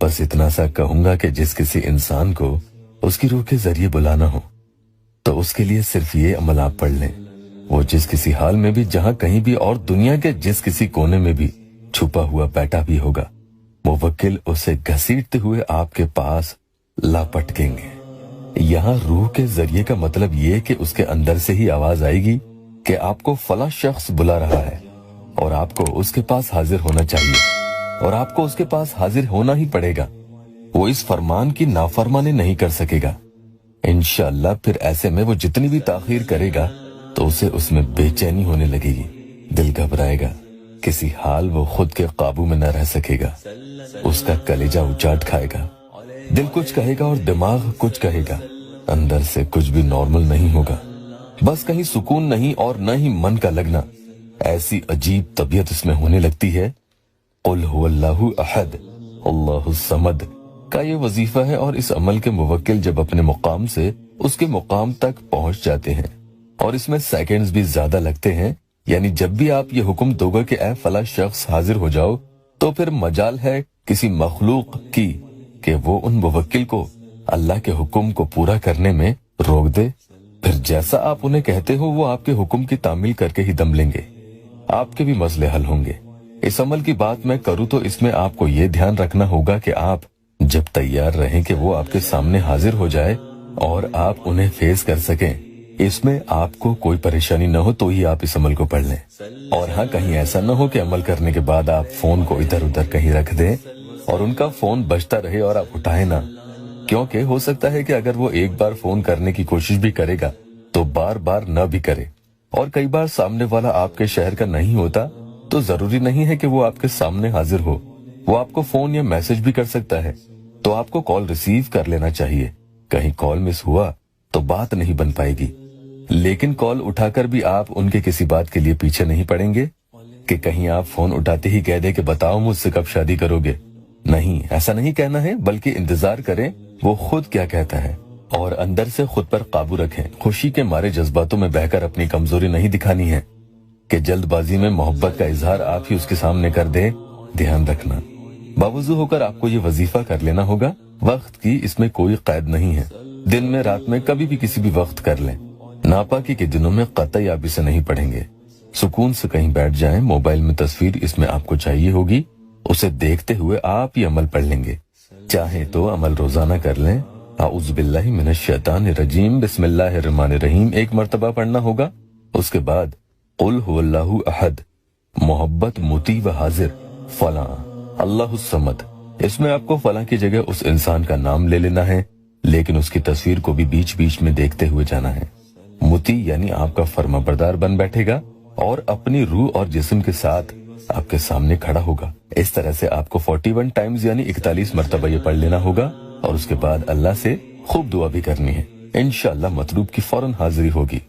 बस इतना सा कहूंगा कि जिस किसी इंसान को उसकी रूह के जरिए बुलाना हो तो उसके लिए सिर्फ ये अमल आप पढ़ लें। वो जिस किसी हाल में भी, जहां कहीं भी और दुनिया के जिस किसी कोने में भी छुपा हुआ बैठा भी होगा, मुवक्किल उसे घसीटते हुए आपके पास ला पटकेंगे। यहाँ रूह के जरिए का मतलब ये कि उसके अंदर से ही आवाज आएगी कि आपको फला शख्स बुला रहा है और आपको उसके पास हाजिर होना चाहिए और आपको उसके पास हाजिर होना ही पड़ेगा। वो इस फरमान की नाफरमानी नहीं कर सकेगा। इंशाअल्लाह फिर ऐसे में वो जितनी भी ताखीर करेगा तो उसे उसमें बेचैनी होने लगेगी, दिल घबराएगा, किसी हाल वो खुद के काबू में न रह सकेगा, उसका कलेजा उचाट खाएगा, दिल कुछ कहेगा और दिमाग कुछ कहेगा, अंदर से कुछ भी नॉर्मल नहीं होगा, बस कहीं सुकून नहीं और न ही मन का लगना। ऐसी अजीब तबीयत इसमें होने लगती है। कुल हुवल्लाहु अहद अल्लाहुस समद का ये वजीफा है और इस अमल के मुवक्किल जब अपने मुकाम से उसके मुकाम तक पहुंच जाते हैं और इसमें सेकंड्स भी ज्यादा लगते हैं, यानी जब भी आप ये हुक्म दोगे कि ऐ फला शख्स हाजिर हो जाओ, तो फिर मजाल है किसी मखलूक की कि वो उन मुवक्किल को अल्लाह के हुक्म को पूरा करने में रोक दे। फिर जैसा आप उन्हें कहते हो वो आपके हुक्म की तामील करके ही दम लेंगे, आपके भी मसले हल होंगे। इस अमल की बात मैं करूं तो इसमें आपको ये ध्यान रखना होगा कि आप जब तैयार रहें कि वो आपके सामने हाजिर हो जाए और आप उन्हें फेस कर सकें। इसमें आपको कोई परेशानी न हो तो ही आप इस अमल को पढ़ लें। और हाँ, कहीं ऐसा न हो कि अमल करने के बाद आप फोन को इधर उधर कहीं रख दें और उनका फोन बजता रहे और आप उठाए ना, क्योंकि हो सकता है कि अगर वो एक बार फोन करने की कोशिश भी करेगा तो बार बार न भी करे। और कई बार सामने वाला आपके शहर का नहीं होता तो जरूरी नहीं है कि वो आपके सामने हाजिर हो, वो आपको फोन या मैसेज भी कर सकता है, तो आपको कॉल रिसीव कर लेना चाहिए। कहीं कॉल मिस हुआ तो बात नहीं बन पाएगी। लेकिन कॉल उठाकर भी आप उनके किसी बात के लिए पीछे नहीं पड़ेंगे कि कहीं आप फोन उठाते ही कह दे कि बताओ मुझसे कब शादी करोगे। नहीं, ऐसा नहीं कहना है, बल्कि इंतजार करें वो खुद क्या कहता है और अंदर से खुद पर काबू रखें। खुशी के मारे जज्बातों में बहकर अपनी कमजोरी नहीं दिखानी है कि जल्दबाजी में मोहब्बत का इजहार आप ही उसके सामने कर दे। ध्यान रखना, बावजू होकर आपको ये वजीफा कर लेना होगा। वक्त की इसमें कोई कैद नहीं है, दिन में रात में कभी भी किसी भी वक्त कर लें। नापाकी के दिनों में कतई आप इसे नहीं पढ़ेंगे। सुकून से कहीं बैठ जाएं, मोबाइल में तस्वीर इसमें आपको चाहिए होगी, उसे देखते हुए आप ये अमल पढ़ लेंगे। चाहे तो अमल रोजाना कर लें। आऊज़ु बिल्लाहि मिनश शैतानिर रजीम बिस्मिल्लाहिर रहमानिर रहीम एक मर्तबा पढ़ना होगा। उसके बाद कुल हुवल्लाहु अहद मोहब्बत मुती व हाजिर फला अल्लाहुस समद, इसमें आपको फला की जगह उस इंसान का नाम ले लेना है, लेकिन उसकी तस्वीर को भी बीच बीच में देखते हुए जाना है। मुती यानी आपका फर्माबरदार बन बैठेगा और अपनी रूह और जिस्म के साथ आपके सामने खड़ा होगा। इस तरह से आपको 41 टाइम्स यानी 41 मरतबा ये पढ़ लेना होगा और उसके बाद अल्लाह से खूब दुआ भी करनी है। इंशाअल्लाह मतलूब की फौरन हाजिरी होगी।